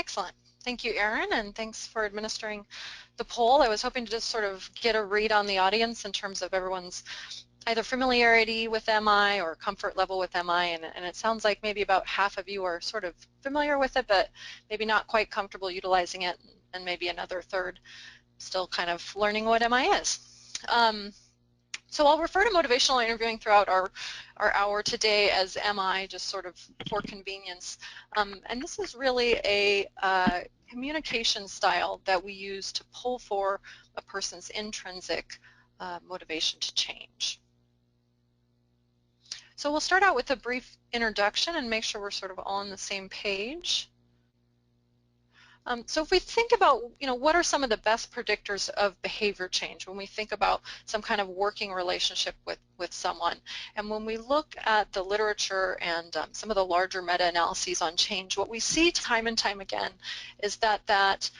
Excellent. Thank you, Erin, and thanks for administering the poll. I was hoping to just sort of get a read on the audience in terms of everyone's either familiarity with MI or comfort level with MI, and it sounds like maybe about half of you are sort of familiar with it, but maybe not quite comfortable utilizing it, and maybe another third still kind of learning what MI is. So I'll refer to motivational interviewing throughout our hour today as MI, just sort of for convenience. And this is really a communication style that we use to pull for a person's intrinsic motivation to change. So we'll start out with a brief introduction and make sure we're sort of all on the same page. So if we think about, what are some of the best predictors of behavior change when we think about some kind of working relationship with someone? And when we look at the literature and some of the larger meta-analyses on change, what we see time and time again is that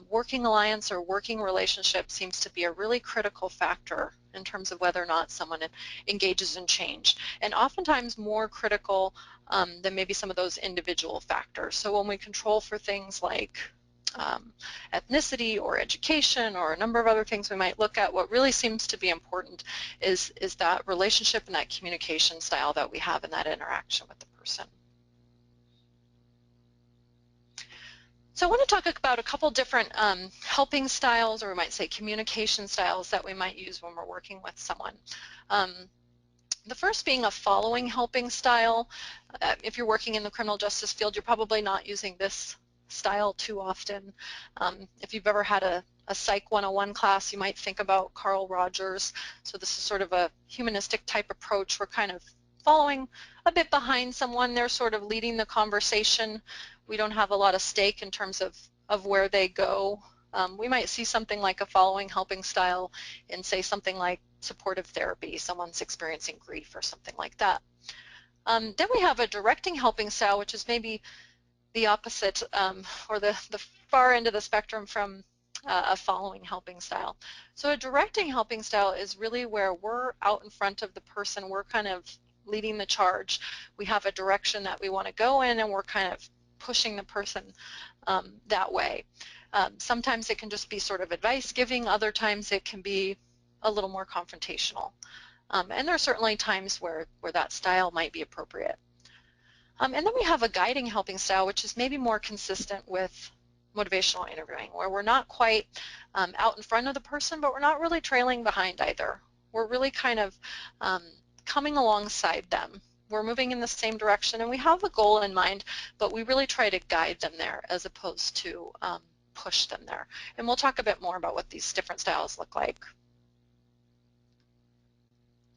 working alliance or working relationship seems to be a really critical factor in terms of whether or not someone engages in change, and oftentimes more critical than maybe some of those individual factors. So when we control for things like ethnicity or education or a number of other things we might look at, what really seems to be important is that relationship and that communication style that we have in that interaction with the person. So I want to talk about a couple different helping styles, or we might say communication styles, that we might use when we're working with someone. The first being a following helping style. If you're working in the criminal justice field, you're probably not using this style too often. If you've ever had a Psych 101 class, you might think about Carl Rogers. So this is sort of a humanistic type approach. We're kind of following a bit behind someone. They're sort of leading the conversation. We don't have a lot of stake in terms of where they go. We might see something like a following helping style in, say, something like supportive therapy. Someone's experiencing grief or something like that. Then we have a directing helping style, which is maybe the opposite, or the far end of the spectrum from a following helping style. So a directing helping style is really where we're out in front of the person. We're kind of leading the charge. We have a direction that we want to go in, and we're kind of pushing the person that way. Sometimes it can just be sort of advice giving. Other times it can be a little more confrontational. And there are certainly times where that style might be appropriate. And then we have a guiding helping style, which is maybe more consistent with motivational interviewing, where we're not quite out in front of the person, but we're not really trailing behind either. We're really kind of coming alongside them. We're moving in the same direction, and we have a goal in mind, but we really try to guide them there as opposed to push them there. And we'll talk a bit more about what these different styles look like.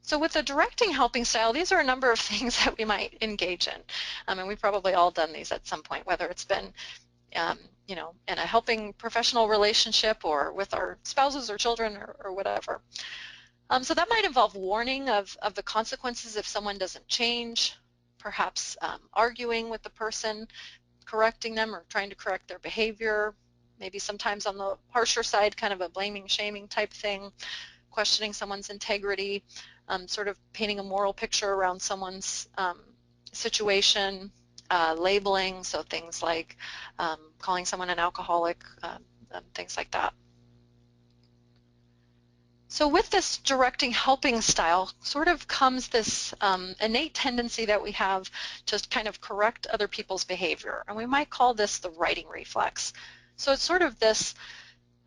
So with the directing helping style, these are a number of things that we might engage in. And we've probably all done these at some point, whether it's been in a helping professional relationship or with our spouses or children or whatever. So that might involve warning of the consequences if someone doesn't change, perhaps arguing with the person, correcting them or trying to correct their behavior, maybe sometimes on the harsher side, kind of a blaming, shaming type thing, questioning someone's integrity, sort of painting a moral picture around someone's situation, labeling, so things like calling someone an alcoholic, things like that. So with this directing helping style sort of comes this innate tendency that we have to kind of correct other people's behavior, and we might call this the writing reflex. So it's sort of this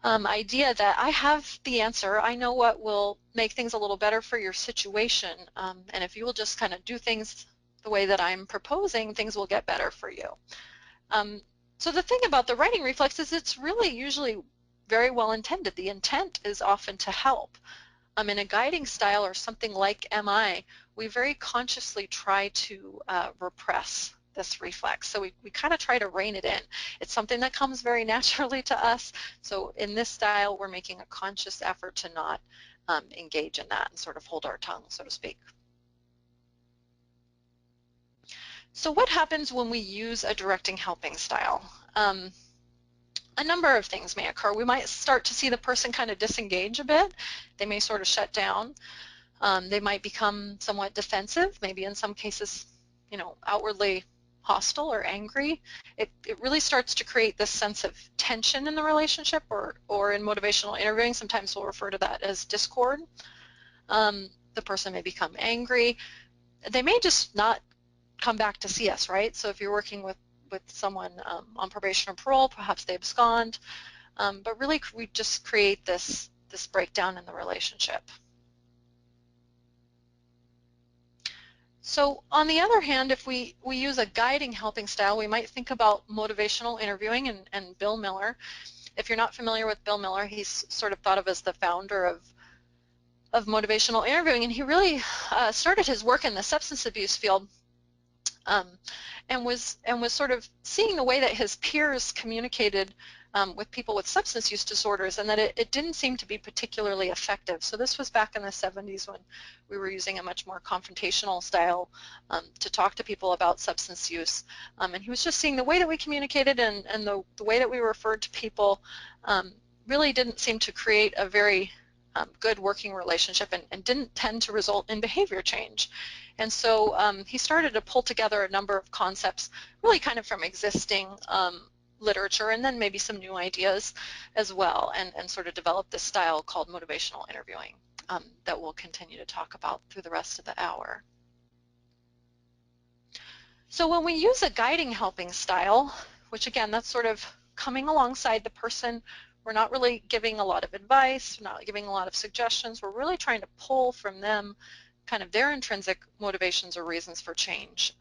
idea that I have the answer, I know what will make things a little better for your situation, and if you will just kind of do things the way that I'm proposing, things will get better for you. So the thing about the writing reflex is it's really usually very well intended. The intent is often to help. In a guiding style or something like MI, we very consciously try to repress this reflex. So we kind of try to rein it in. It's something that comes very naturally to us. So in this style, we're making a conscious effort to not engage in that and sort of hold our tongue, so to speak. So what happens when we use a directing helping style? A number of things may occur. We might start to see the person kind of disengage a bit. They may sort of shut down. They might become somewhat defensive, maybe in some cases, outwardly hostile or angry, it really starts to create this sense of tension in the relationship, or in motivational interviewing, sometimes we'll refer to that as discord. The person may become angry. They may just not come back to see us, right? So if you're working with someone on probation or parole, perhaps they abscond, but really we just create this breakdown in the relationship. So on the other hand, if we use a guiding helping style, we might think about motivational interviewing and Bill Miller. If you're not familiar with Bill Miller, he's sort of thought of as the founder of motivational interviewing, and he really started his work in the substance abuse field, and was sort of seeing the way that his peers communicated with people with substance use disorders, and that it didn't seem to be particularly effective. So this was back in the 70s when we were using a much more confrontational style to talk to people about substance use. And he was just seeing the way that we communicated and the way that we referred to people really didn't seem to create a very good working relationship, and didn't tend to result in behavior change. And so he started to pull together a number of concepts, really kind of from existing literature, and then maybe some new ideas as well, and sort of develop this style called motivational interviewing that we'll continue to talk about through the rest of the hour. So when we use a guiding helping style, which again, that's sort of coming alongside the person, we're not really giving a lot of advice, we're not giving a lot of suggestions, we're really trying to pull from them kind of their intrinsic motivations or reasons for change.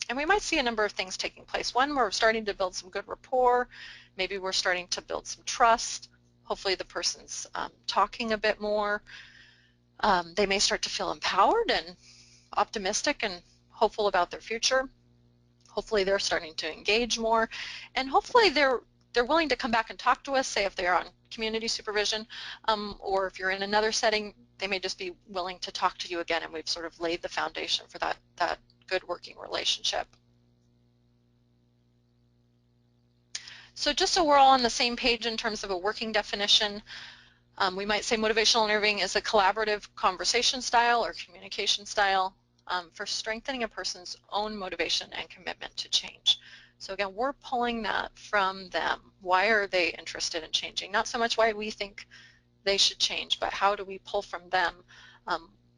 And we might see a number of things taking place. One, we're starting to build some good rapport. Maybe we're starting to build some trust. Hopefully the person's talking a bit more. They may start to feel empowered and optimistic and hopeful about their future. Hopefully they're starting to engage more. And hopefully they're willing to come back and talk to us, say if they're on community supervision, or if you're in another setting, they may just be willing to talk to you again, and we've sort of laid the foundation for that good working relationship. So just so we're all on the same page in terms of a working definition, we might say motivational interviewing is a collaborative conversation style or communication style for strengthening a person's own motivation and commitment to change. So again, we're pulling that from them. Why are they interested in changing? Not so much why we think they should change, but how do we pull from them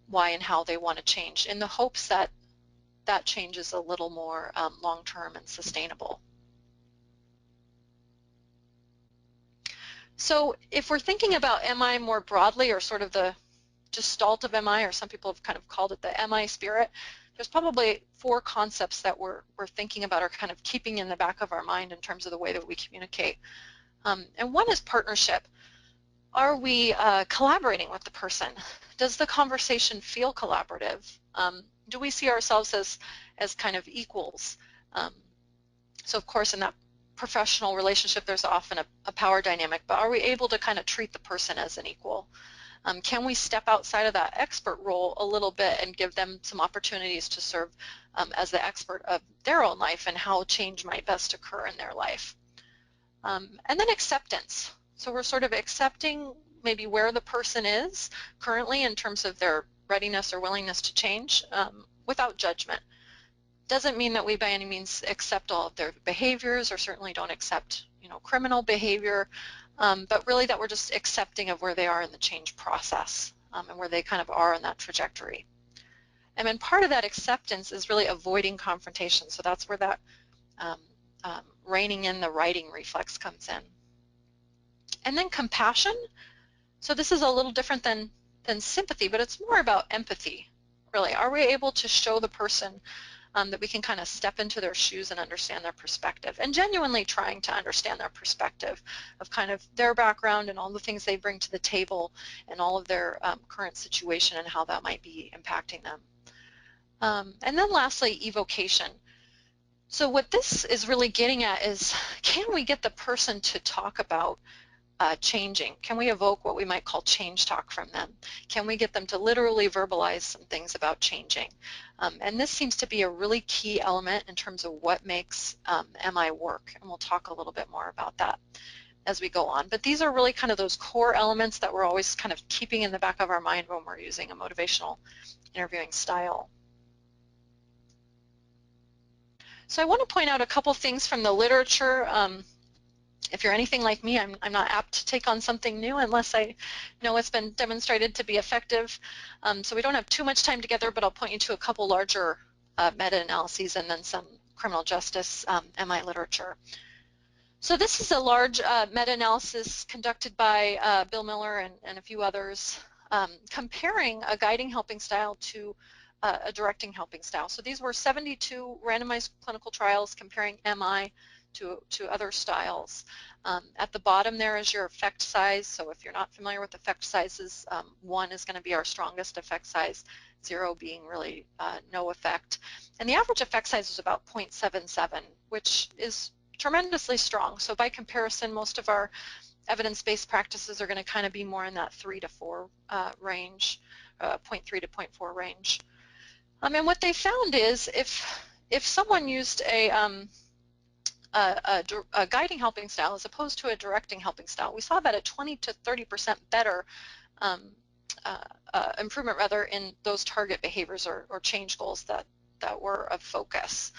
why and how they want to change, in the hopes that that change is a little more long-term and sustainable. So if we're thinking about MI more broadly, or sort of the gestalt of MI, or some people have kind of called it the MI spirit, there's probably 4 concepts that we're thinking about, or kind of keeping in the back of our mind in terms of the way that we communicate. And one is partnership. Are we collaborating with the person? Does the conversation feel collaborative? Do we see ourselves as kind of equals? So of course in that professional relationship there's often a power dynamic, but are we able to kind of treat the person as an equal? Can we step outside of that expert role a little bit and give them some opportunities to serve as the expert of their own life and how change might best occur in their life? And then acceptance. So we're sort of accepting maybe where the person is currently in terms of their readiness or willingness to change without judgment. Doesn't mean that we by any means accept all of their behaviors, or certainly don't accept, criminal behavior, but really that we're just accepting of where they are in the change process and where they kind of are in that trajectory. And then part of that acceptance is really avoiding confrontation. So that's where that reining in the writing reflex comes in. And then compassion. So this is a little different than sympathy, but it's more about empathy, really. Are we able to show the person that we can kind of step into their shoes and understand their perspective, and genuinely trying to understand their perspective of kind of their background and all the things they bring to the table and all of their current situation and how that might be impacting them. And then lastly, evocation. So what this is really getting at is, can we get the person to talk about changing? Can we evoke what we might call change talk from them? Can we get them to literally verbalize some things about changing? And this seems to be a really key element in terms of what makes MI work, and we'll talk a little bit more about that as we go on. But these are really kind of those core elements that we're always kind of keeping in the back of our mind when we're using a motivational interviewing style. So I want to point out a couple things from the literature. If you're anything like me, I'm not apt to take on something new unless I know it's been demonstrated to be effective. So we don't have too much time together, but I'll point you to a couple larger meta-analyses and then some criminal justice MI literature. So this is a large meta-analysis conducted by Bill Miller and a few others, comparing a guiding helping style to a directing helping style. So these were 72 randomized clinical trials comparing MI to other styles. At the bottom there is your effect size. So if you're not familiar with effect sizes, 1 is going to be our strongest effect size, 0 being really no effect. And the average effect size is about 0.77, which is tremendously strong. So by comparison, most of our evidence-based practices are going to kind of be more in that 3 to 4 range, 0.3 to 0.4 range. And what they found is if someone used a guiding helping style as opposed to a directing helping style, we saw about a 20 to 30% better improvement rather in those target behaviors or change goals that were of focus.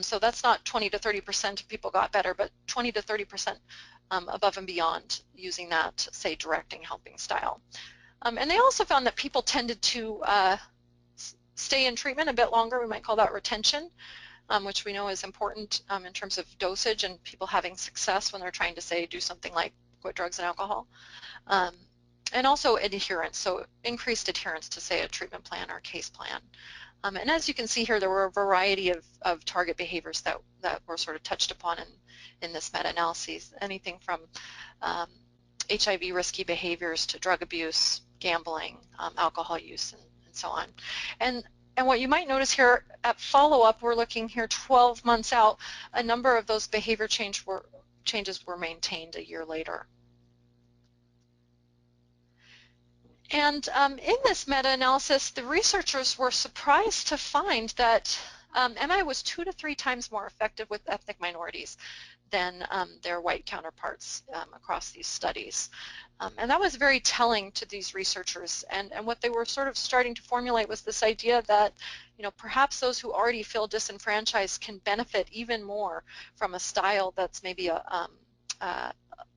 So that's not 20 to 30% of people got better, but 20 to 30% above and beyond using that, say, directing helping style. And they also found that people tended to stay in treatment a bit longer. We might call that retention, which we know is important in terms of dosage and people having success when they're trying to, say, do something like quit drugs and alcohol. And also adherence, so increased adherence to, say, a treatment plan or case plan. And as you can see here, there were a variety of target behaviors that were sort of touched upon in this meta-analysis, anything from HIV risky behaviors to drug abuse, gambling, alcohol use, and so on. And what you might notice here at follow-up, we're looking here 12 months out, a number of those behavior changes were maintained a year later. And in this meta-analysis, the researchers were surprised to find that MI was 2 to 3 times more effective with ethnic minorities than their white counterparts across these studies. And that was very telling to these researchers. And what they were sort of starting to formulate was this idea that, you know, perhaps those who already feel disenfranchised can benefit even more from a style that's maybe a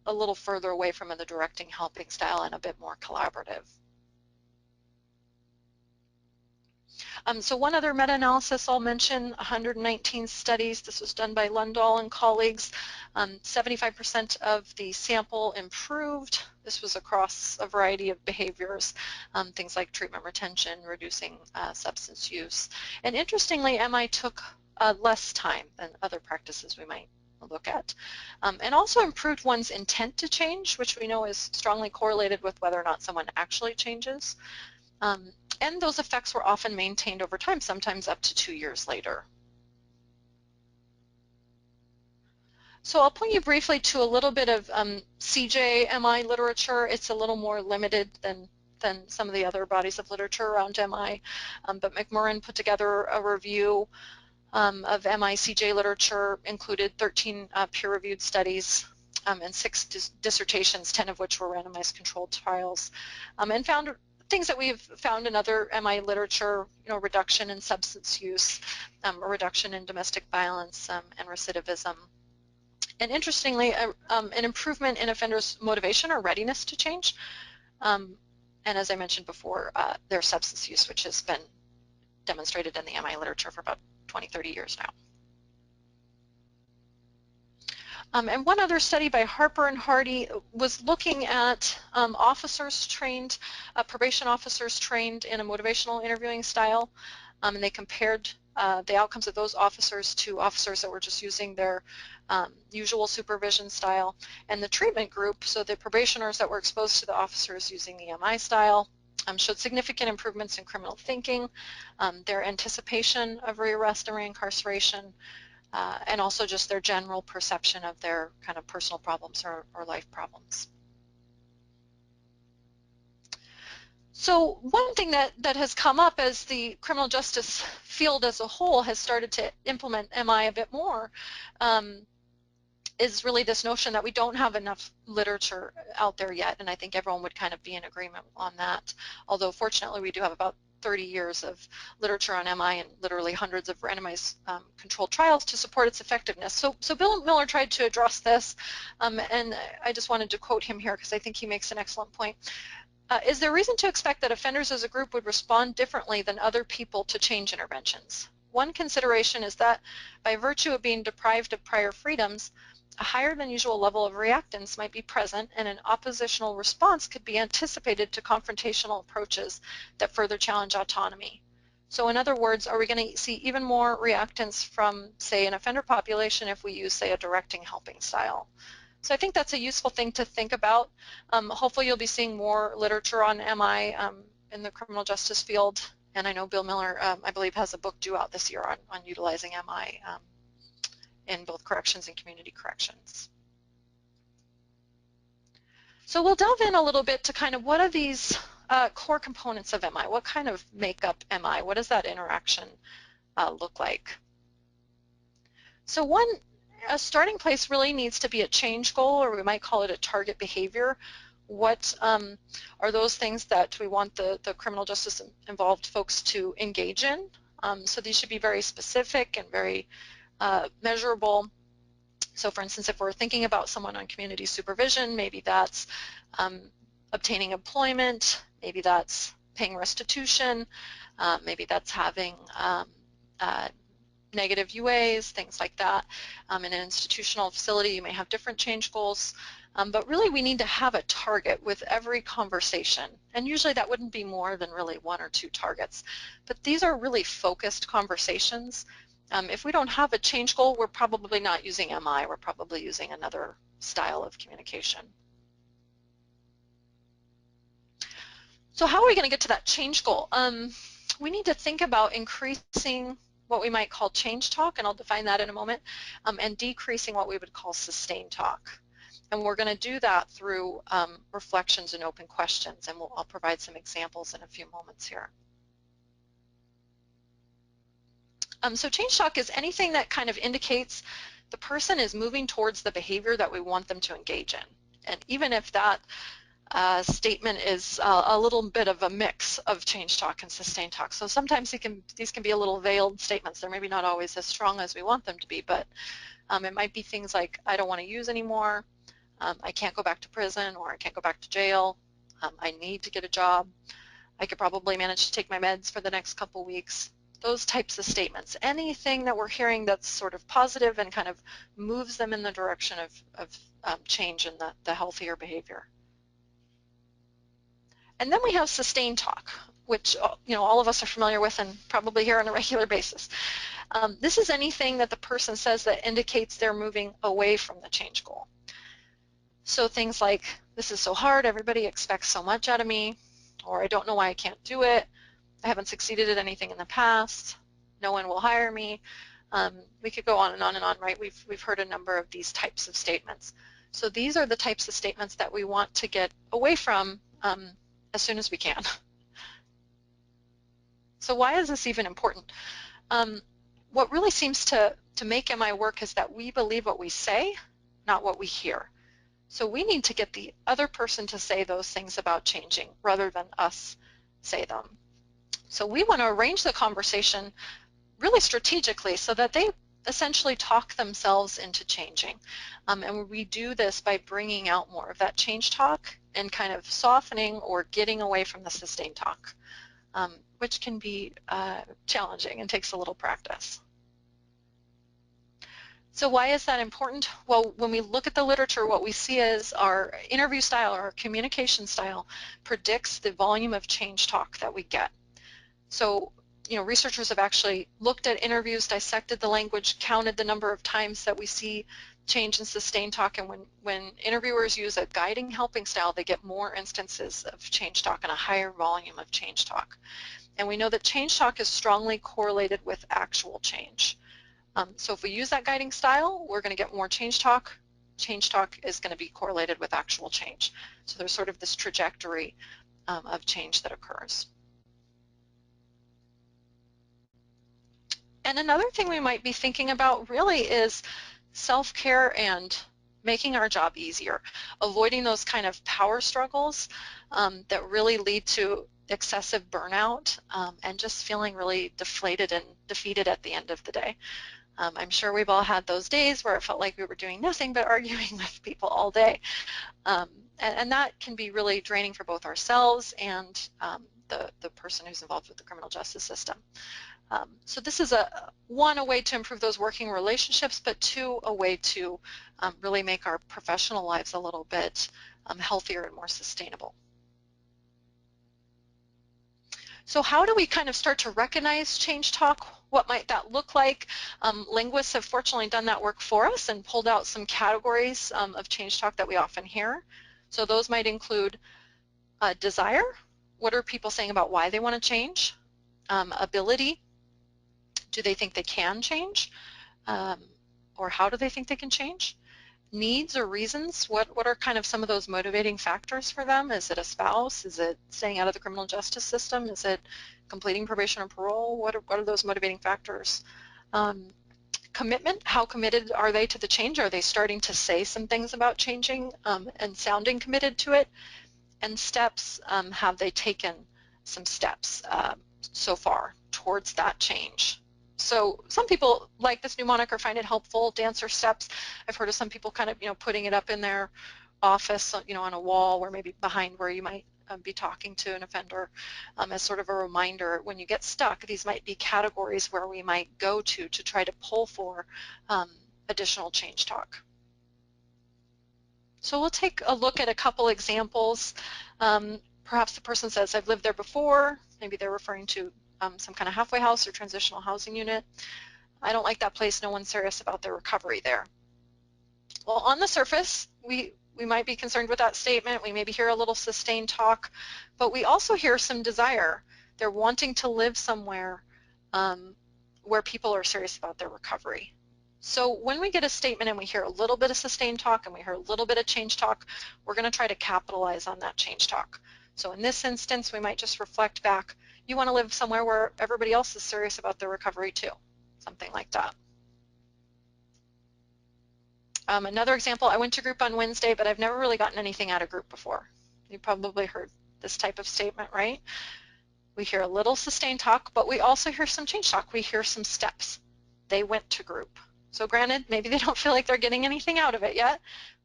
little further away from the directing helping style and a bit more collaborative. So one other meta-analysis I'll mention, 119 studies. This was done by Lundahl and colleagues. 75% of the sample improved. This was across a variety of behaviors, things like treatment retention, reducing substance use. And interestingly, MI took less time than other practices we might look at. And also improved one's intent to change, which we know is strongly correlated with whether or not someone actually changes. And those effects were often maintained over time, sometimes up to 2 years later. So I'll point you briefly to a little bit of CJ-MI literature. It's a little more limited than some of the other bodies of literature around MI, but McMurrin put together a review of MI-CJ literature, included 13 peer-reviewed studies and 6 dissertations, 10 of which were randomized controlled trials, and found things that we've found in other MI literature, you know, reduction in substance use, a reduction in domestic violence and recidivism. And interestingly, an improvement in offenders' motivation or readiness to change. And as I mentioned before, their substance use, which has been demonstrated in the MI literature for about 20, 30 years now. And one other study by Harper and Hardy was looking at officers trained, probation officers trained in a motivational interviewing style, and they compared the outcomes of those officers to officers that were just using their usual supervision style. And the treatment group, so the probationers that were exposed to the officers using the MI style, showed significant improvements in criminal thinking, their anticipation of rearrest and reincarceration, and also just their general perception of their kind of personal problems or life problems. So one thing that has come up as the criminal justice field as a whole has started to implement MI a bit more is really this notion that we don't have enough literature out there yet, and I think everyone would kind of be in agreement on that. Although fortunately we do have about 30 years of literature on MI and literally hundreds of randomized controlled trials to support its effectiveness. So Bill Miller tried to address this, and I just wanted to quote him here because I think he makes an excellent point. Is there reason to expect that offenders as a group would respond differently than other people to change interventions? One consideration is that by virtue of being deprived of prior freedoms, a higher than usual level of reactance might be present, and an oppositional response could be anticipated to confrontational approaches that further challenge autonomy. So in other words, are we going to see even more reactance from, say, an offender population if we use, say, a directing helping style? So I think that's a useful thing to think about. Hopefully you'll be seeing more literature on MI in the criminal justice field. And I know Bill Miller, I believe, has a book due out this year on utilizing MI in both corrections and community corrections. So we'll delve in a little bit to kind of what are these core components of MI? What kind of make up MI? What does that interaction look like? So a starting place really needs to be a change goal, or we might call it a target behavior. What are those things that we want the criminal justice involved folks to engage in? So these should be very specific and very measurable. So for instance, if we're thinking about someone on community supervision, maybe that's obtaining employment, maybe that's paying restitution, maybe that's having negative UAs, things like that. In an institutional facility, you may have different change goals, but really we need to have a target with every conversation, and usually that wouldn't be more than really 1 or 2 targets. But these are really focused conversations. If we don't have a change goal, we're probably not using MI, we're probably using another style of communication. So how are we going to get to that change goal? We need to think about increasing what we might call change talk, and I'll define that in a moment, and decreasing what we would call sustained talk. And we're going to do that through reflections and open questions, and I'll provide some examples in a few moments here. So change talk is anything that kind of indicates the person is moving towards the behavior that we want them to engage in. And even if that statement is a little bit of a mix of change talk and sustained talk. So sometimes these can be a little veiled statements. They're maybe not always as strong as we want them to be, but it might be things like, I don't want to use anymore, I can't go back to prison, or I can't go back to jail, I need to get a job, I could probably manage to take my meds for the next couple weeks. Those types of statements. Anything that we're hearing that's sort of positive and kind of moves them in the direction of change and the healthier behavior. And then we have sustained talk, which all of us are familiar with and probably hear on a regular basis. This is anything that the person says that indicates they're moving away from the change goal. So things like, this is so hard, everybody expects so much out of me, or I don't know why I can't do it, I haven't succeeded at anything in the past, no one will hire me. We could go on and on and on, right? We've heard a number of these types of statements. So these are the types of statements that we want to get away from as soon as we can. So why is this even important? What really seems to make MI work is that we believe what we say, not what we hear. So we need to get the other person to say those things about changing rather than us say them. So we want to arrange the conversation really strategically so that they essentially talk themselves into changing. And we do this by bringing out more of that change talk and kind of softening or getting away from the sustained talk, which can be challenging and takes a little practice. So why is that important? Well, when we look at the literature, what we see is our interview style or our communication style predicts the volume of change talk that we get. So, researchers have actually looked at interviews, dissected the language, counted the number of times that we see change and sustained talk, and when interviewers use a guiding helping style, they get more instances of change talk and a higher volume of change talk. And we know that change talk is strongly correlated with actual change. So if we use that guiding style, we're going to get more change talk. Change talk is going to be correlated with actual change. So there's sort of this trajectory of change that occurs. And another thing we might be thinking about really is self-care and making our job easier, avoiding those kind of power struggles that really lead to excessive burnout, and just feeling really deflated and defeated at the end of the day. I'm sure we've all had those days where it felt like we were doing nothing but arguing with people all day. Um, and that can be really draining for both ourselves and the person who's involved with the criminal justice system. So this is a way to improve those working relationships, but two, a way to really make our professional lives a little bit healthier and more sustainable. So how do we kind of start to recognize change talk? What might that look like? Linguists have fortunately done that work for us and pulled out some categories of change talk that we often hear. So those might include desire. What are people saying about why they want to change? Ability. Do they think they can change? Or how do they think they can change? Needs or reasons. What are kind of some of those motivating factors for them? Is it a spouse? Is it staying out of the criminal justice system? Is it completing probation or parole? What are those motivating factors? Commitment. How committed are they to the change? Are they starting to say some things about changing and sounding committed to it? And steps. Have they taken some steps so far towards that change? So some people like this new moniker, find it helpful, dance or steps. I've heard of some people kind of, putting it up in their office, on a wall or maybe behind where you might be talking to an offender as sort of a reminder. When you get stuck, these might be categories where we might go to try to pull for additional change talk. So we'll take a look at a couple examples. Perhaps the person says, I've lived there before. Maybe they're referring to some kind of halfway house or transitional housing unit. I don't like that place. No one's serious about their recovery there. Well, on the surface, we might be concerned with that statement. We maybe hear a little sustained talk, but we also hear some desire. They're wanting to live somewhere where people are serious about their recovery. So when we get a statement and we hear a little bit of sustained talk and we hear a little bit of change talk, we're going to try to capitalize on that change talk. So in this instance, we might just reflect back, you want to live somewhere where everybody else is serious about their recovery too, something like that. Another example, I went to group on Wednesday, but I've never really gotten anything out of group before. You probably heard this type of statement, right? We hear a little sustained talk, but we also hear some change talk. We hear some steps. They went to group. So granted, maybe they don't feel like they're getting anything out of it yet,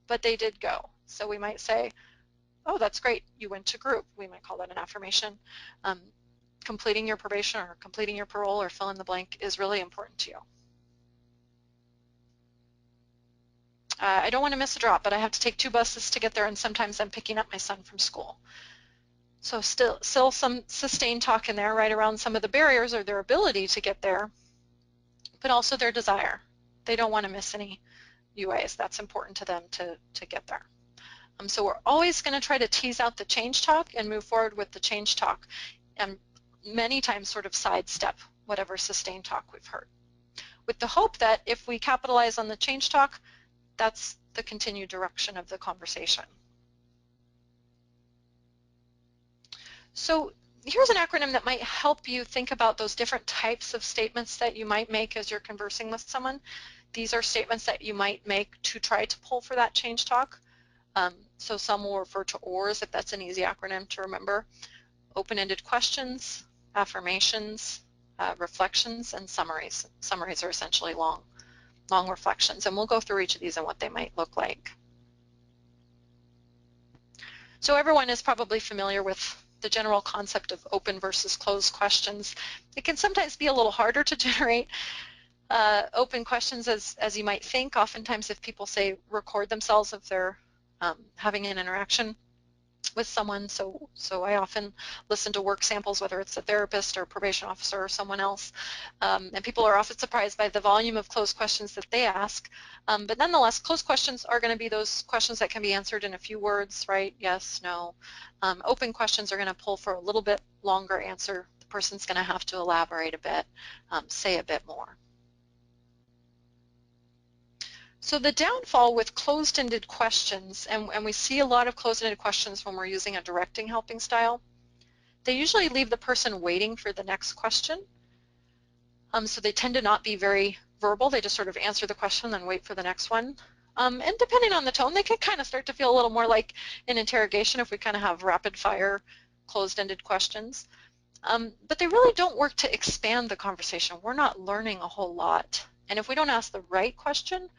but they did go. So we might say, oh, that's great, you went to group. We might call that an affirmation. Completing your probation or completing your parole or fill in the blank is really important to you. I don't want to miss a drop, but I have to take 2 buses to get there, and sometimes I'm picking up my son from school. So still some sustained talk in there right around some of the barriers or their ability to get there, but also their desire. They don't want to miss any UAs. That's important to them to get there. So we're always going to try to tease out the change talk and move forward with the change talk, and many times sort of sidestep whatever sustained talk we've heard, with the hope that if we capitalize on the change talk, that's the continued direction of the conversation. So here's an acronym that might help you think about those different types of statements that you might make as you're conversing with someone. These are statements that you might make to try to pull for that change talk. So some will refer to OARS, if that's an easy acronym to remember. Open-ended questions, affirmations, reflections, and summaries. Summaries are essentially long reflections, and we'll go through each of these and what they might look like. So everyone is probably familiar with the general concept of open versus closed questions. It can sometimes be a little harder to generate open questions as you might think. Oftentimes if people say record themselves if they're having an interaction with someone, so I often listen to work samples, whether it's a therapist or a probation officer or someone else, and people are often surprised by the volume of closed questions that they ask, but nonetheless, closed questions are going to be those questions that can be answered in a few words, right? Yes, no. Open questions are going to pull for a little bit longer answer. The person's going to have to elaborate a bit, say a bit more. So the downfall with closed-ended questions, and we see a lot of closed-ended questions when we're using a directing helping style, they usually leave the person waiting for the next question. So they tend to not be very verbal. They just sort of answer the question and wait for the next one. And depending on the tone, they can kind of start to feel a little more like an interrogation if we kind of have rapid fire closed-ended questions. But they really don't work to expand the conversation. We're not learning a whole lot. And if we don't ask the right question,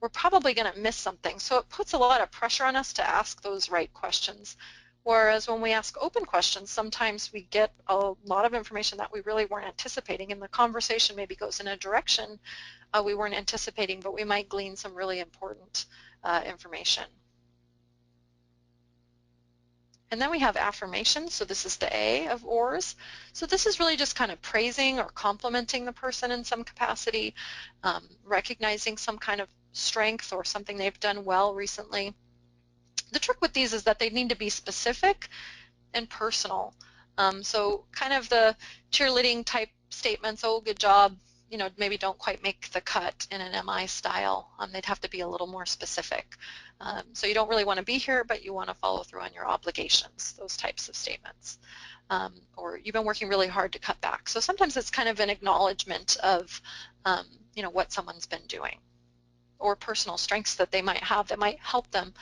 we're probably going to miss something. So it puts a lot of pressure on us to ask those right questions. Whereas when we ask open questions, sometimes we get a lot of information that we really weren't anticipating, and the conversation maybe goes in a direction we weren't anticipating, but we might glean some really important information. And then we have affirmations, so this is the A of OARS. So this is really just kind of praising or complimenting the person in some capacity, recognizing some kind of strength or something they've done well recently. The trick with these is that they need to be specific and personal. So kind of the cheerleading type statements, oh, good job, you know, maybe don't quite make the cut in an MI style. They'd have to be a little more specific. So you don't really want to be here, but you want to follow through on your obligations, those types of statements. Or you've been working really hard to cut back. So sometimes it's kind of an acknowledgement of, you know, what someone's been doing, or personal strengths that they might have that might help them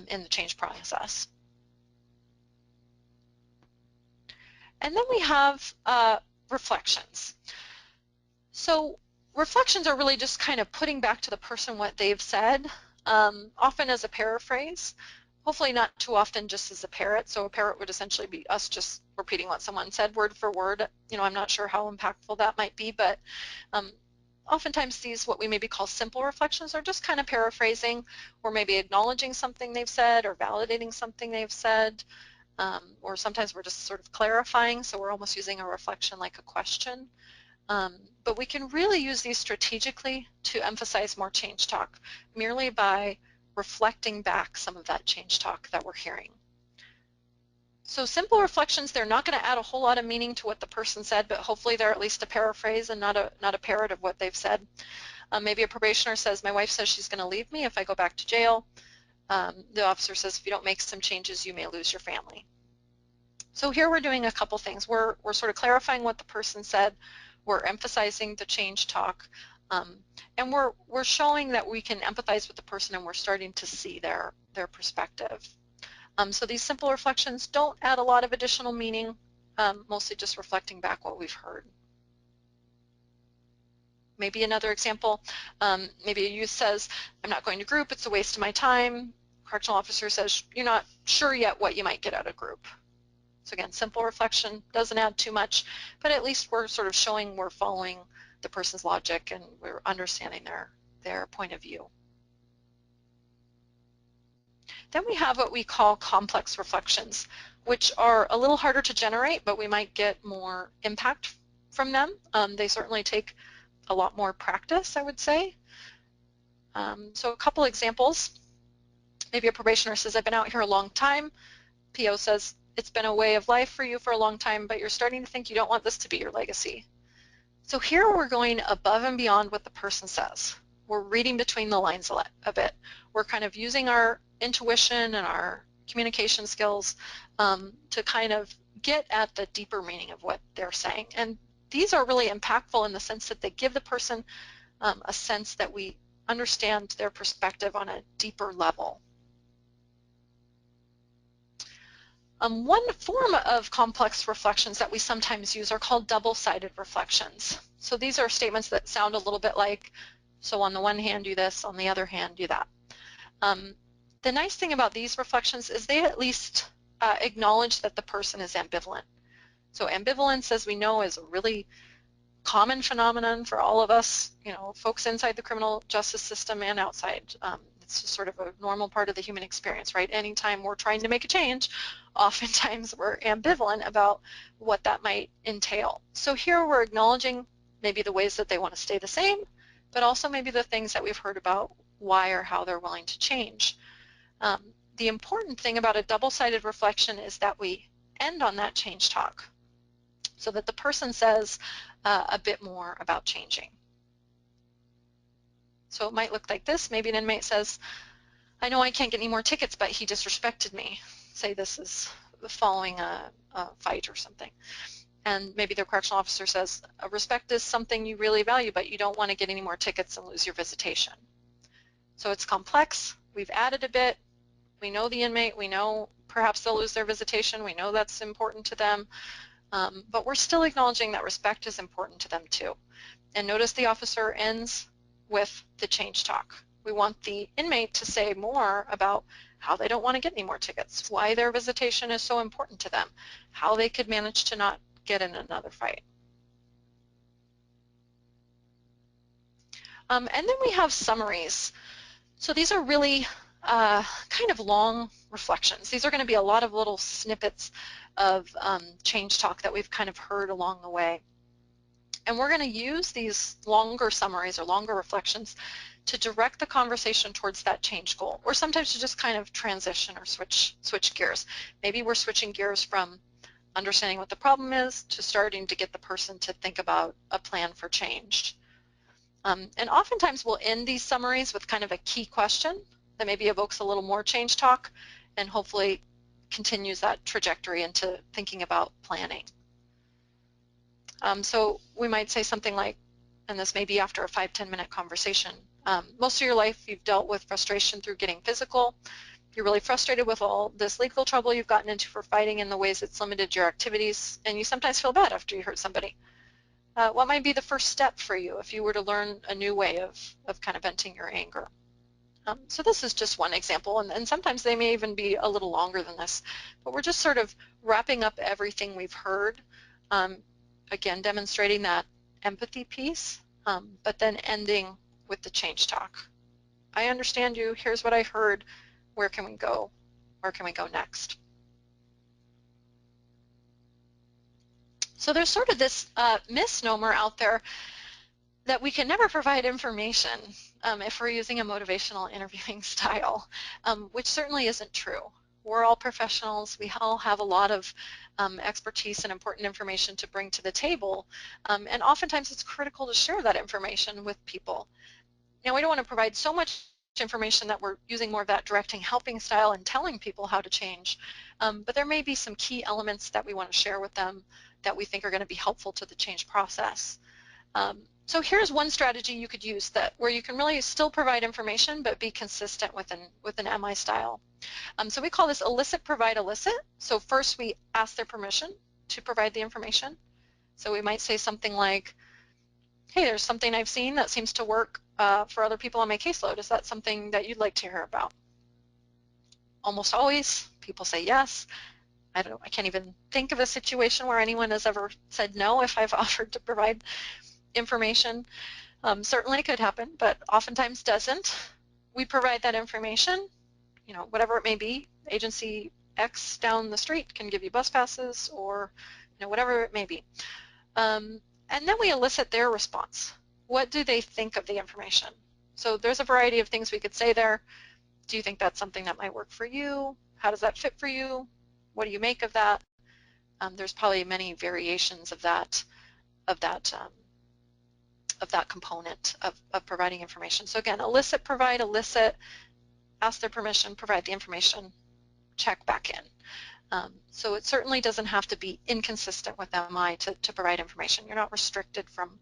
in the change process. And then we have reflections. So reflections are really just kind of putting back to the person what they've said, often as a paraphrase, hopefully not too often just as a parrot. So a parrot would essentially be us just repeating what someone said word for word. You know, I'm not sure how impactful that might be, but oftentimes these, what we maybe call simple reflections, are just kind of paraphrasing, or maybe acknowledging something they've said or validating something they've said. Or sometimes we're just sort of clarifying, so we're almost using a reflection like a question. But we can really use these strategically to emphasize more change talk, merely by reflecting back some of that change talk that we're hearing. So simple reflections, they're not going to add a whole lot of meaning to what the person said, but hopefully they're at least a paraphrase and not a parrot of what they've said. Maybe a probationer says, my wife says she's going to leave me if I go back to jail. The officer says, if you don't make some changes, you may lose your family. So here we're doing a couple things. We're sort of clarifying what the person said. We're emphasizing the change talk. And we're showing that we can empathize with the person, and we're starting to see their perspective. So these simple reflections don't add a lot of additional meaning, mostly just reflecting back what we've heard. Maybe another example, maybe a youth says, I'm not going to group, it's a waste of my time. Correctional officer says, you're not sure yet what you might get out of group. So again, simple reflection, doesn't add too much, but at least we're sort of showing we're following the person's logic and we're understanding their point of view. Then we have what we call complex reflections, which are a little harder to generate, but we might get more impact from them. They certainly take a lot more practice, I would say. So a couple examples. Maybe a probationer says, I've been out here a long time. PO says, it's been a way of life for you for a long time, but you're starting to think you don't want this to be your legacy. So here we're going above and beyond what the person says. We're reading between the lines a bit. We're kind of using our intuition and our communication skills to kind of get at the deeper meaning of what they're saying. And these are really impactful in the sense that they give the person a sense that we understand their perspective on a deeper level. One form of complex reflections that we sometimes use are called double-sided reflections. So these are statements that sound a little bit like, so on the one hand do this, on the other hand do that. The nice thing about these reflections is they at least acknowledge that the person is ambivalent. So ambivalence, as we know, is a really common phenomenon for all of us, you know, folks inside the criminal justice system and outside. It's just sort of a normal part of the human experience, right? Anytime we're trying to make a change, oftentimes we're ambivalent about what that might entail. So here we're acknowledging maybe the ways that they want to stay the same, but also maybe the things that we've heard about why or how they're willing to change. The important thing about a double-sided reflection is that we end on that change talk so that the person says a bit more about changing. So it might look like this. Maybe an inmate says, I know I can't get any more tickets, but he disrespected me. Say this is following a fight or something. And maybe the correctional officer says, respect is something you really value, but you don't want to get any more tickets and lose your visitation. So it's complex. We've added a bit. We know the inmate, we know perhaps they'll lose their visitation, we know that's important to them, but we're still acknowledging that respect is important to them too. And notice the officer ends with the change talk. We want the inmate to say more about how they don't want to get any more tickets, why their visitation is so important to them, how they could manage to not get in another fight. And then we have summaries. So these are really kind of long reflections. These are going to be a lot of little snippets of change talk that we've kind of heard along the way. And we're going to use these longer summaries or longer reflections to direct the conversation towards that change goal, or sometimes to just kind of transition or switch gears. Maybe we're switching gears from understanding what the problem is to starting to get the person to think about a plan for change. And oftentimes we'll end these summaries with kind of a key question that maybe evokes a little more change talk and hopefully continues that trajectory into thinking about planning. So we might say something like, and this may be after a 5-10 minute conversation, most of your life you've dealt with frustration through getting physical. You're really frustrated with all this legal trouble you've gotten into for fighting in the ways it's limited your activities, and you sometimes feel bad after you hurt somebody. What might be the first step for you if you were to learn a new way of kind of venting your anger? So this is just one example, and sometimes they may even be a little longer than this, but we're just sort of wrapping up everything we've heard, again, demonstrating that empathy piece, but then ending with the change talk. I understand you, here's what I heard, where can we go? Where can we go next? So there's sort of this misnomer out there that we can never provide information if we're using a motivational interviewing style, which certainly isn't true. We're all professionals. We all have a lot of expertise and important information to bring to the table, and oftentimes it's critical to share that information with people. Now, we don't want to provide so much information that we're using more of that directing, helping style and telling people how to change, but there may be some key elements that we want to share with them that we think are going to be helpful to the change process. So here's one strategy you could use where you can really still provide information but be consistent with an MI style. So we call this elicit, provide, elicit. So first we ask their permission to provide the information. So we might say something like, hey, there's something I've seen that seems to work for other people on my caseload. Is that something that you'd like to hear about? Almost always people say yes. I can't even think of a situation where anyone has ever said no if I've offered to provide information. Certainly could happen, but oftentimes doesn't. We provide that information, whatever it may be. Agency X down the street can give you bus passes, or whatever it may be. And then we elicit their response. What do they think of the information? So there's a variety of things we could say there. Do you think that's something that might work for you? How does that fit for you? What do you make of that? There's probably many variations of that component of providing information. So again, elicit, provide, elicit, ask their permission, provide the information, check back in. So it certainly doesn't have to be inconsistent with MI to provide information. You're not restricted from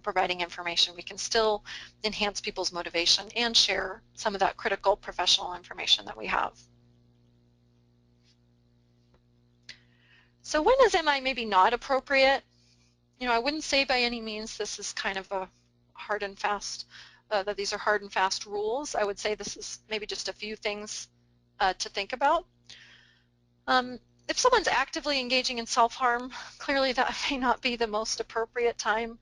providing information. We can still enhance people's motivation and share some of that critical professional information that we have. So when is MI maybe not appropriate? I wouldn't say by any means this is kind of a hard and fast, that these are hard and fast rules. I would say this is maybe just a few things to think about. If someone's actively engaging in self-harm, clearly that may not be the most appropriate time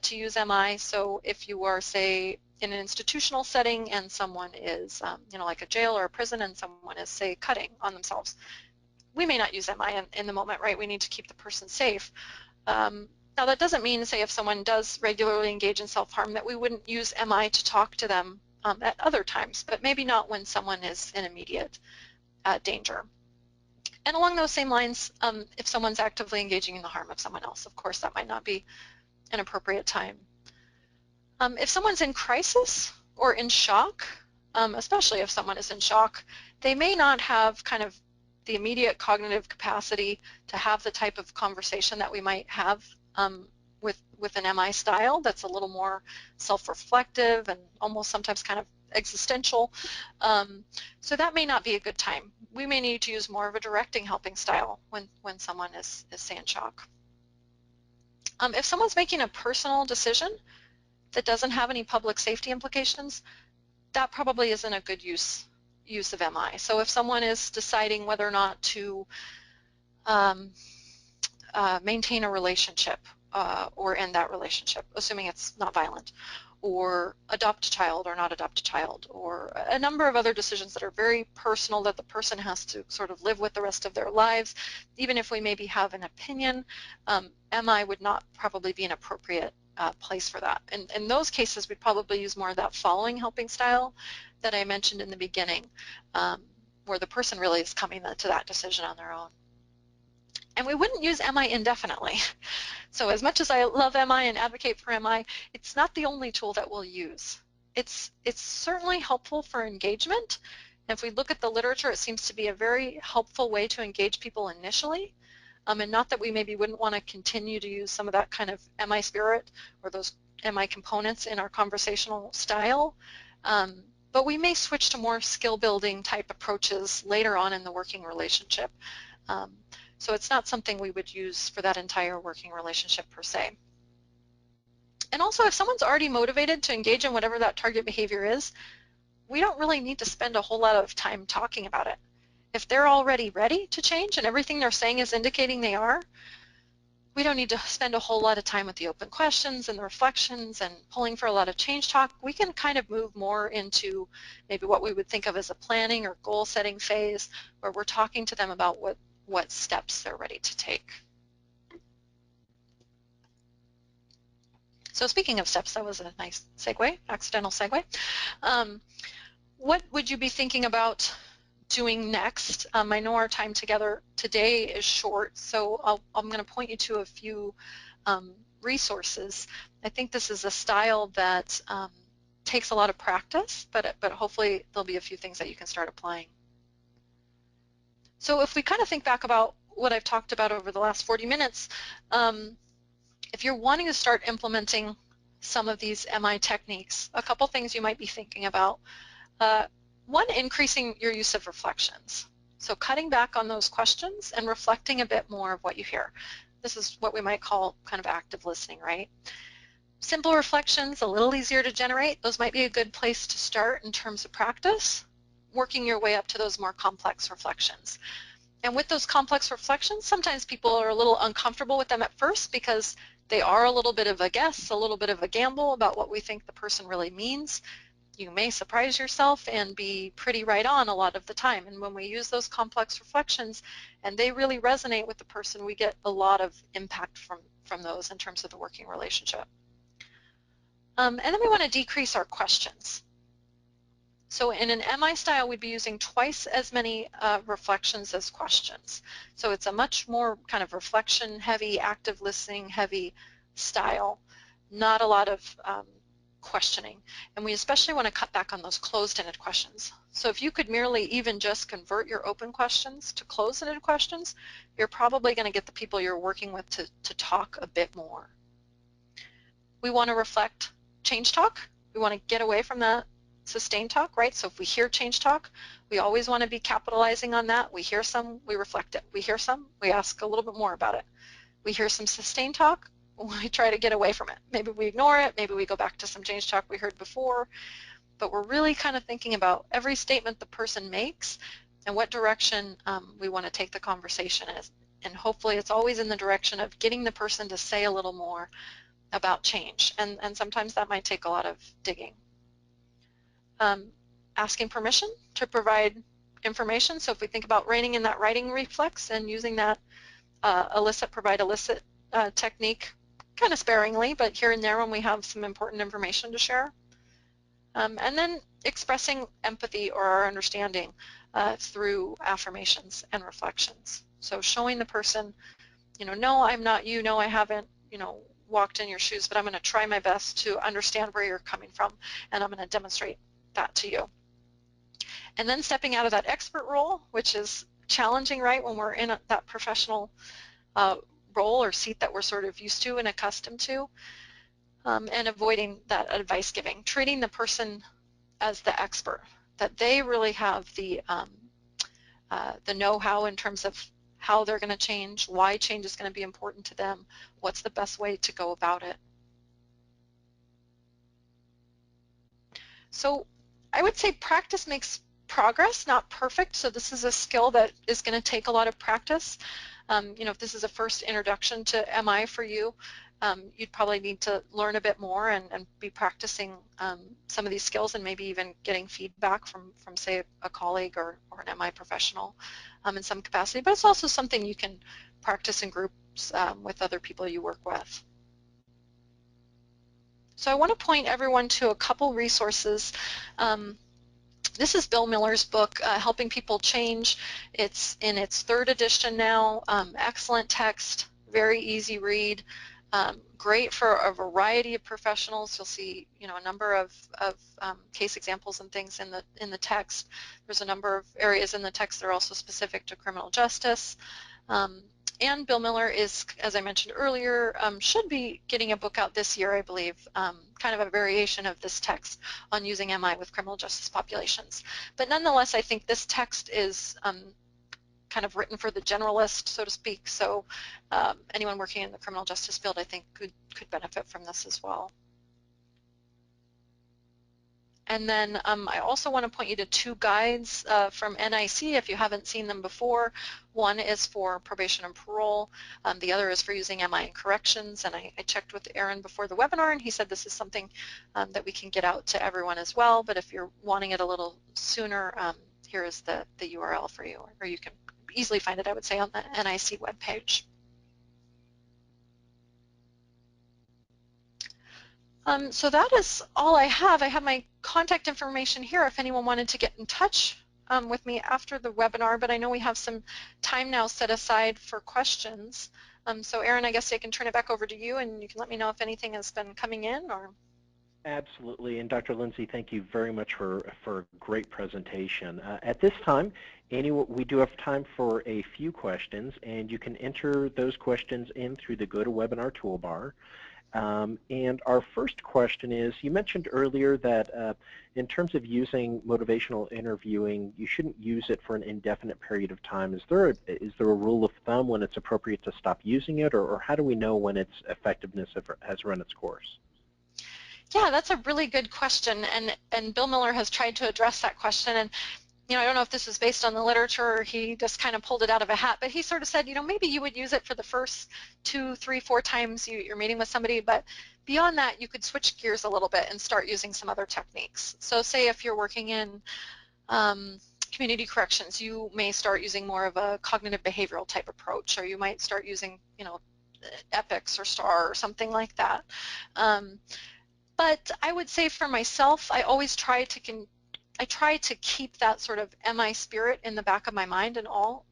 to use MI. So if you are, say, in an institutional setting and someone is, like a jail or a prison, and someone is, say, cutting on themselves, we may not use MI in the moment, right? We need to keep the person safe. Now that doesn't mean, say, if someone does regularly engage in self-harm, that we wouldn't use MI to talk to them at other times, but maybe not when someone is in immediate danger. And along those same lines, if someone's actively engaging in the harm of someone else, of course, that might not be an appropriate time. If someone's in crisis or in shock, especially if someone is in shock, they may not have kind of the immediate cognitive capacity to have the type of conversation that we might have with an MI style that's a little more self-reflective and almost sometimes kind of existential. So that may not be a good time. We may need to use more of a directing helping style when someone is say in shock. If someone's making a personal decision that doesn't have any public safety implications, that probably isn't a good use of MI. So if someone is deciding whether or not to maintain a relationship or end that relationship, assuming it's not violent, or adopt a child or not adopt a child, or a number of other decisions that are very personal that the person has to sort of live with the rest of their lives, even if we maybe have an opinion, MI would not probably be an appropriate place for that. And in those cases, we'd probably use more of that following helping style that I mentioned in the beginning, where the person really is coming to that decision on their own. And we wouldn't use MI indefinitely. So as much as I love MI and advocate for MI, it's not the only tool that we'll use. It's certainly helpful for engagement. And if we look at the literature, it seems to be a very helpful way to engage people initially. And not that we maybe wouldn't want to continue to use some of that kind of MI spirit or those MI components in our conversational style. But we may switch to more skill building type approaches later on in the working relationship. So it's not something we would use for that entire working relationship per se. And also, if someone's already motivated to engage in whatever that target behavior is, we don't really need to spend a whole lot of time talking about it. If they're already ready to change and everything they're saying is indicating they are, we don't need to spend a whole lot of time with the open questions and the reflections and pulling for a lot of change talk. We can kind of move more into maybe what we would think of as a planning or goal setting phase, where we're talking to them about what steps they're ready to take. So speaking of steps, that was a nice segue, accidental segue. What would you be thinking about doing next? I know our time together today is short, so I'm going to point you to a few resources. I think this is a style that takes a lot of practice, but hopefully there'll be a few things that you can start applying. So if we kind of think back about what I've talked about over the last 40 minutes, if you're wanting to start implementing some of these MI techniques, a couple things you might be thinking about. One, increasing your use of reflections. So cutting back on those questions and reflecting a bit more of what you hear. This is what we might call kind of active listening, right? Simple reflections, a little easier to generate. Those might be a good place to start in terms of practice, working your way up to those more complex reflections. And with those complex reflections, sometimes people are a little uncomfortable with them at first because they are a little bit of a guess, a little bit of a gamble about what we think the person really means. You may surprise yourself and be pretty right on a lot of the time. And when we use those complex reflections and they really resonate with the person, we get a lot of impact from those in terms of the working relationship. And then we want to decrease our questions. So in an MI style, we'd be using twice as many reflections as questions. So it's a much more kind of reflection-heavy, active listening-heavy style, not a lot of questioning. And we especially want to cut back on those closed-ended questions. So if you could merely even just convert your open questions to closed-ended questions, you're probably going to get the people you're working with to talk a bit more. We want to reflect change talk. We want to get away from that sustained talk, right? So if we hear change talk, we always want to be capitalizing on that. We hear some, we reflect it. We hear some, we ask a little bit more about it. We hear some sustained talk, we try to get away from it. Maybe we ignore it, maybe we go back to some change talk we heard before, but we're really kind of thinking about every statement the person makes and what direction we want to take the conversation as. And hopefully it's always in the direction of getting the person to say a little more about change. And sometimes that might take a lot of digging. Asking permission to provide information. So if we think about reining in that writing reflex and using that provide elicit technique kind of sparingly, but here and there when we have some important information to share. And then expressing empathy or our understanding through affirmations and reflections. So showing the person, no, I'm not you, no, I haven't, walked in your shoes, but I'm going to try my best to understand where you're coming from, and I'm going to demonstrate that to you. And then stepping out of that expert role, which is challenging, right, when we're in that professional role or seat that we're sort of used to and accustomed to, and avoiding that advice giving, treating the person as the expert. that they really have the know-how in terms of how they're going to change, why change is going to be important to them, what's the best way to go about it. So I would say practice makes progress, not perfect. So this is a skill that is going to take a lot of practice. You know, if this is a first introduction to MI for you, you'd probably need to learn a bit more and be practicing some of these skills, and maybe even getting feedback from say, a colleague or an MI professional in some capacity. But it's also something you can practice in groups with other people you work with. So I want to point everyone to a couple resources. This is Bill Miller's book, Helping People Change. It's in its 3rd edition now. Excellent text, very easy read, great for a variety of professionals. You'll see, you know, a number of case examples and things in the text. There's a number of areas in the text that are also specific to criminal justice. And Bill Miller is, as I mentioned earlier, should be getting a book out this year, I believe, kind of a variation of this text on using MI with criminal justice populations. But nonetheless, I think this text is kind of written for the generalist, so to speak. So anyone working in the criminal justice field, I think, could benefit from this as well. And then I also want to point you to 2 guides from NIC if you haven't seen them before. One is for probation and parole. The other is for using MI in corrections. And I checked with Aaron before the webinar, and he said this is something that we can get out to everyone as well. But if you're wanting it a little sooner, here is the URL for you, or you can easily find it, I would say, on the NIC webpage. So that is all I have. I have my contact information here if anyone wanted to get in touch with me after the webinar, but I know we have some time now set aside for questions. So Aaron, I guess I can turn it back over to you, and you can let me know if anything has been coming in. Or Absolutely, and Dr. Lindsay, thank you very much for a great presentation. At this time, we do have time for a few questions, and you can enter those questions in through the GoToWebinar toolbar. And our first question is, you mentioned earlier that in terms of using motivational interviewing, you shouldn't use it for an indefinite period of time. Is there a rule of thumb when it's appropriate to stop using it, or how do we know when its effectiveness has run its course? Yeah, that's a really good question, and Bill Miller has tried to address that question. And you know, I don't know if this is based on the literature or he just kind of pulled it out of a hat, but he sort of said, you know, maybe you would use it for the first 2, 3, 4 times you're meeting with somebody, but beyond that, you could switch gears a little bit and start using some other techniques. So say if you're working in community corrections, you may start using more of a cognitive behavioral type approach, or you might start using, you know, EPICS or STAR or something like that. But I would say for myself, I always try to keep that sort of MI spirit in the back of my mind in all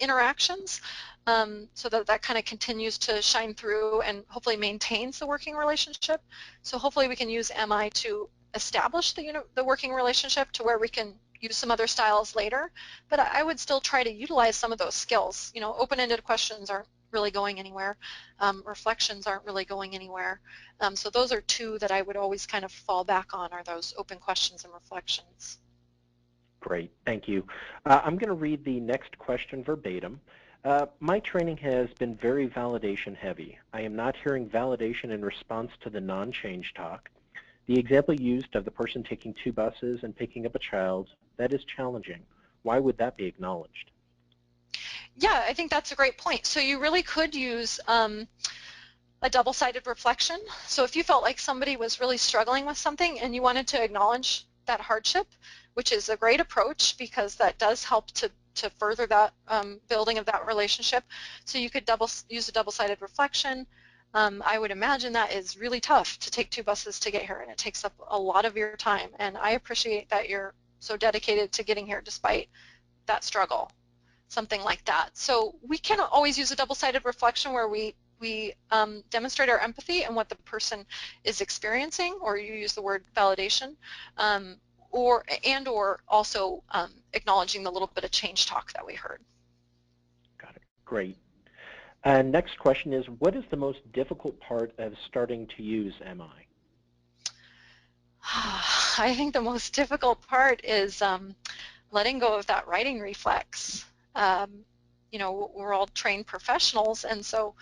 interactions, so that kind of continues to shine through and hopefully maintains the working relationship. So hopefully we can use MI to establish the working relationship to where we can use some other styles later. But I would still try to utilize some of those skills. You know, open-ended questions aren't really going anywhere. Reflections aren't really going anywhere. So those are 2 that I would always kind of fall back on, are those open questions and reflections. Great, thank you. I'm going to read the next question verbatim. My training has been very validation heavy. I am not hearing validation in response to the non-change talk. The example used of the person taking 2 buses and picking up a child, that is challenging. Why would that be acknowledged? Yeah, I think that's a great point. So you really could use a double-sided reflection. So if you felt like somebody was really struggling with something and you wanted to acknowledge that hardship, which is a great approach because that does help to further that building of that relationship. So you could use a double-sided reflection. I would imagine that is really tough to take 2 buses to get here, and it takes up a lot of your time. And I appreciate that you're so dedicated to getting here despite that struggle, something like that. So we can always use a double-sided reflection where we demonstrate our empathy and what the person is experiencing, or you use the word validation, or also acknowledging the little bit of change talk that we heard. Got it. Great. And next question is, what is the most difficult part of starting to use MI? I think the most difficult part is letting go of that writing reflex. Um, you know, we're all trained professionals, and so,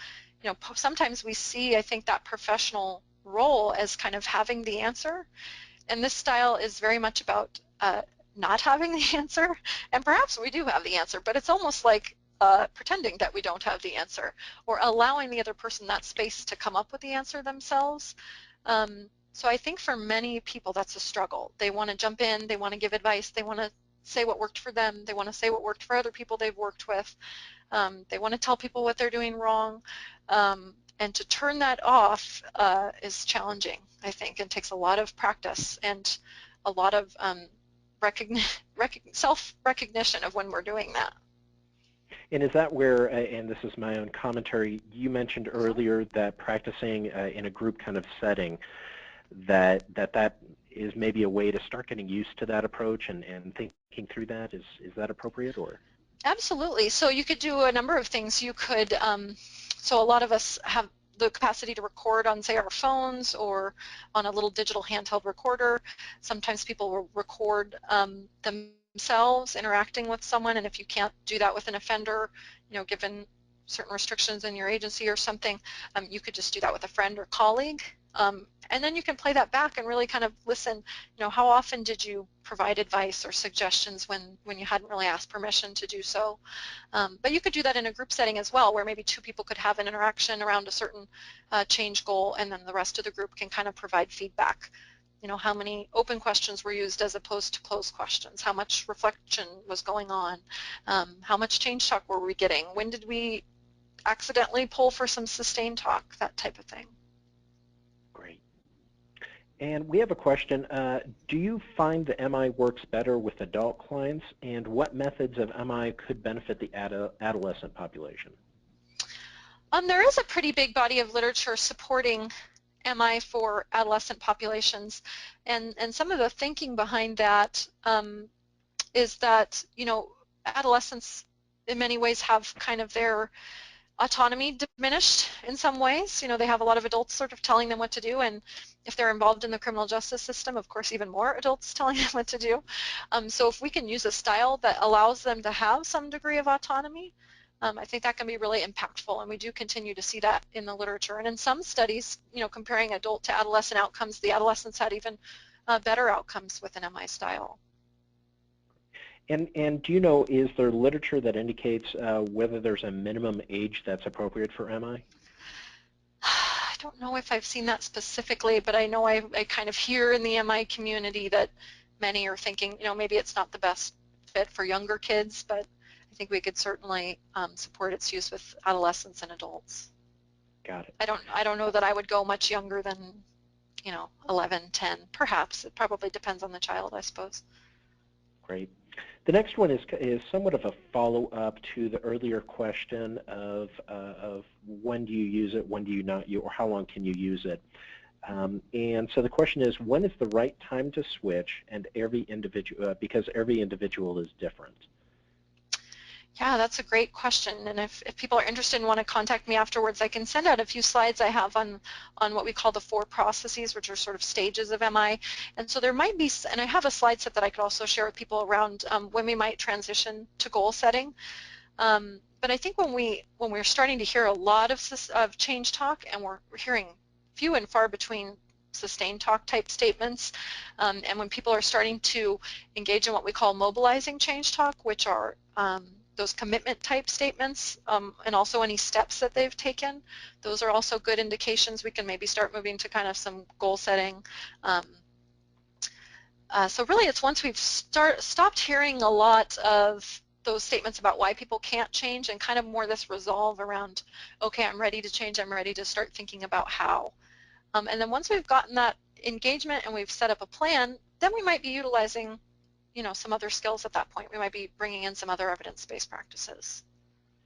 you know, sometimes we see, I think, that professional role as kind of having the answer, and this style is very much about not having the answer, and perhaps we do have the answer, but it's almost like pretending that we don't have the answer, or allowing the other person that space to come up with the answer themselves. So I think for many people that's a struggle. They want to jump in, they want to give advice, they want to say what worked for them, they want to say what worked for other people they've worked with, they want to tell people what they're doing wrong, and to turn that off is challenging, I think, and takes a lot of practice and a lot of self-recognition of when we're doing that. And is that where, and this is my own commentary, you mentioned earlier that practicing in a group kind of setting, that is maybe a way to start getting used to that approach and thinking through that. Is that appropriate, or? Absolutely. So you could do a number of things. You could, so a lot of us have the capacity to record on, say, our phones or on a little digital handheld recorder. Sometimes people will record themselves interacting with someone, and if you can't do that with an offender, you know, given certain restrictions in your agency or something, you could just do that with a friend or colleague. And then you can play that back and really kind of listen, you know, how often did you provide advice or suggestions when you hadn't really asked permission to do so? But you could do that in a group setting as well, where maybe two people could have an interaction around a certain change goal, and then the rest of the group can kind of provide feedback. You know, how many open questions were used as opposed to closed questions? How much reflection was going on? How much change talk were we getting? When did we accidentally pull for some sustained talk? That type of thing. Great. And we have a question. Do you find the MI works better with adult clients, and what methods of MI could benefit the adolescent population? There is a pretty big body of literature supporting MI for adolescent populations, and some of the thinking behind that is that, you know, adolescents in many ways have kind of their autonomy diminished in some ways. You know, they have a lot of adults sort of telling them what to do, and if they're involved in the criminal justice system, of course, even more adults telling them what to do. So if we can use a style that allows them to have some degree of autonomy, I think that can be really impactful, and we do continue to see that in the literature. And in some studies, you know, comparing adult to adolescent outcomes, the adolescents had even better outcomes with an MI style. And do you know, is there literature that indicates whether there's a minimum age that's appropriate for MI? I don't know if I've seen that specifically, but I know I kind of hear in the MI community that many are thinking, you know, maybe it's not the best fit for younger kids, but I think we could certainly support its use with adolescents and adults. Got it. I don't know that I would go much younger than, you know, 11, 10, perhaps. It probably depends on the child, I suppose. Great. The next one is somewhat of a follow-up to the earlier question of when do you use it, when do you not use, or how long can you use it? And so the question is, when is the right time to switch? And every individual, because every individual is different. Yeah, that's a great question. And if people are interested and want to contact me afterwards, I can send out a few slides I have on what we call the 4 processes, which are sort of stages of MI. And so there might be, and I have a slide set that I could also share with people around when we might transition to goal setting. But I think when we're starting to hear a lot of change talk, and we're hearing few and far between sustained talk type statements, and when people are starting to engage in what we call mobilizing change talk, which are those commitment type statements, and also any steps that they've taken, those are also good indications we can maybe start moving to kind of some goal setting. So really it's once we've stopped hearing a lot of those statements about why people can't change, and kind of more this resolve around, okay, I'm ready to change, I'm ready to start thinking about how. And then once we've gotten that engagement and we've set up a plan, then we might be utilizing, you know, some other skills at that point. We might be bringing in some other evidence-based practices.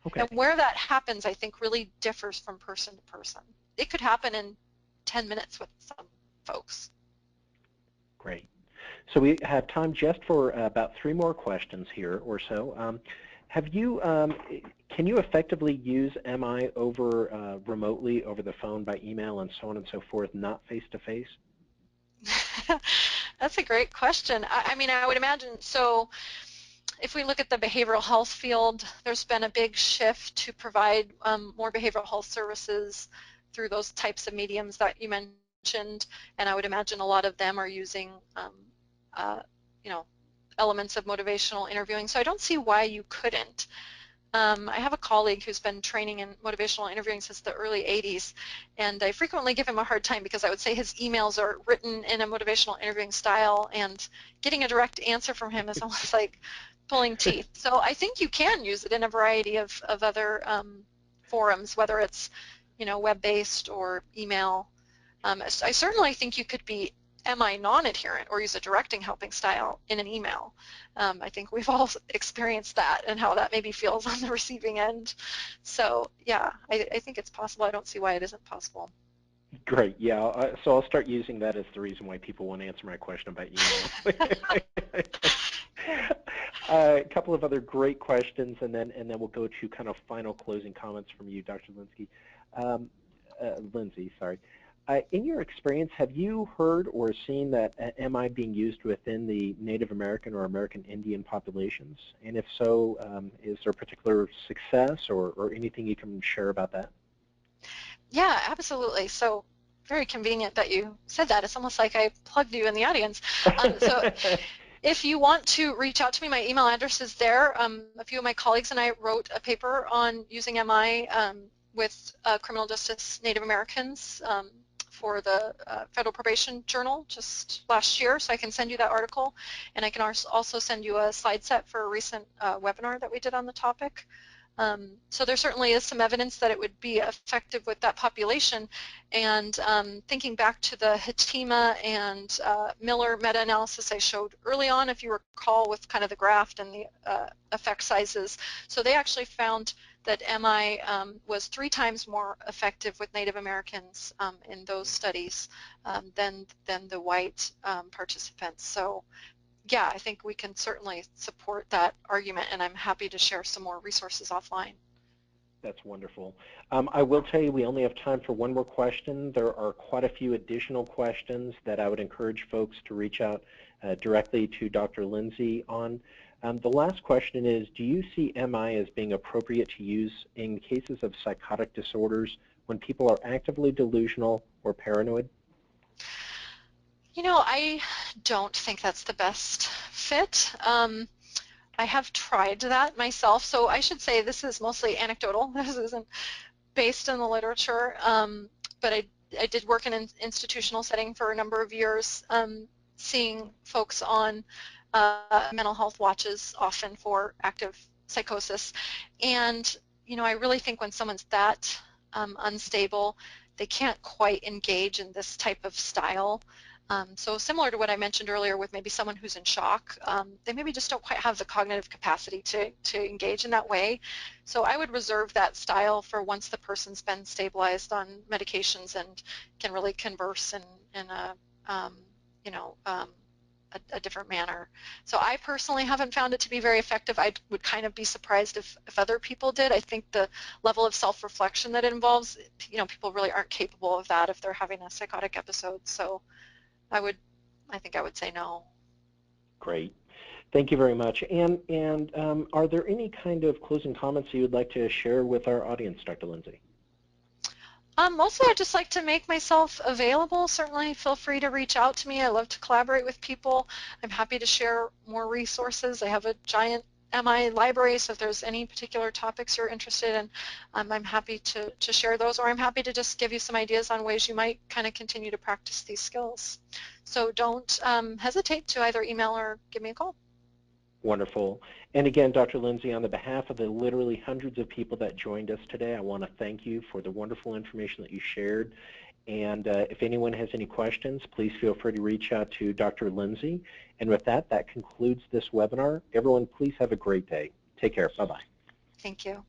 Okay. And where that happens, I think, really differs from person to person. It could happen in 10 minutes with some folks. Great. So we have time just for about 3 more questions here or so. Can you effectively use MI over remotely over the phone, by email, and so on and so forth, not face-to-face? That's a great question. I mean, I would imagine, so if we look at the behavioral health field, there's been a big shift to provide more behavioral health services through those types of mediums that you mentioned, and I would imagine a lot of them are using, uh, you know, elements of motivational interviewing. So I don't see why you couldn't. I have a colleague who's been training in motivational interviewing since the early 80s, and I frequently give him a hard time because I would say his emails are written in a motivational interviewing style, and getting a direct answer from him is almost like pulling teeth. So I think you can use it in a variety of other forums, whether it's, web-based or email. I certainly think you could be MI non-adherent or use a directing helping style in an email. I think we've all experienced that and how that maybe feels on the receiving end. So yeah, I think it's possible. I don't see why it isn't possible. Great. Yeah. So I'll start using that as the reason why people want to answer my question about email. A couple of other great questions, and then we'll go to kind of final closing comments from you, Dr. Lindsay. Sorry. In your experience, have you heard or seen that MI being used within the Native American or American Indian populations? And if so, is there particular success or anything you can share about that? Yeah, absolutely. So very convenient that you said that. It's almost like I plugged you in the audience. So if you want to reach out to me, my email address is there. A few of my colleagues and I wrote a paper on using MI with criminal justice Native Americans for the Federal Probation Journal just last year, so I can send you that article, and I can also send you a slide set for a recent webinar that we did on the topic. So there certainly is some evidence that it would be effective with that population. And thinking back to the Hatima and Miller meta-analysis I showed early on, if you recall, with kind of the graph and the effect sizes, so they actually found that MI was 3 times more effective with Native Americans in those studies than the white participants. So yeah, I think we can certainly support that argument, and I'm happy to share some more resources offline. That's wonderful. I will tell you we only have time for one more question. There are quite a few additional questions that I would encourage folks to reach out directly to Dr. Lindsay on. The last question is, do you see MI as being appropriate to use in cases of psychotic disorders when people are actively delusional or paranoid? I don't think that's the best fit. I have tried that myself, so I should say this is mostly anecdotal. This isn't based in the literature, but I did work in an institutional setting for a number of years, seeing folks on mental health watches often for active psychosis. And, I really think when someone's that unstable, they can't quite engage in this type of style. So similar to what I mentioned earlier with maybe someone who's in shock, they maybe just don't quite have the cognitive capacity to engage in that way. So I would reserve that style for once the person's been stabilized on medications and can really converse in a, you know, a different manner. So I personally haven't found it to be very effective. I would kind of be surprised if other people did. I think the level of self-reflection that it involves, people really aren't capable of that if they're having a psychotic episode. So I think I would say no. Great. Thank you very much. And are there any kind of closing comments you would like to share with our audience, Dr. Lindsay? Mostly I just like to make myself available. Certainly feel free to reach out to me. I love to collaborate with people. I'm happy to share more resources. I have a giant MI library, so if there's any particular topics you're interested in, I'm happy to share those, or I'm happy to just give you some ideas on ways you might kind of continue to practice these skills. So don't hesitate to either email or give me a call. Wonderful. And again, Dr. Lindsay, on the behalf of the literally hundreds of people that joined us today, I want to thank you for the wonderful information that you shared. And if anyone has any questions, please feel free to reach out to Dr. Lindsay. And with that, that concludes this webinar. Everyone, please have a great day. Take care. Bye-bye. Thank you.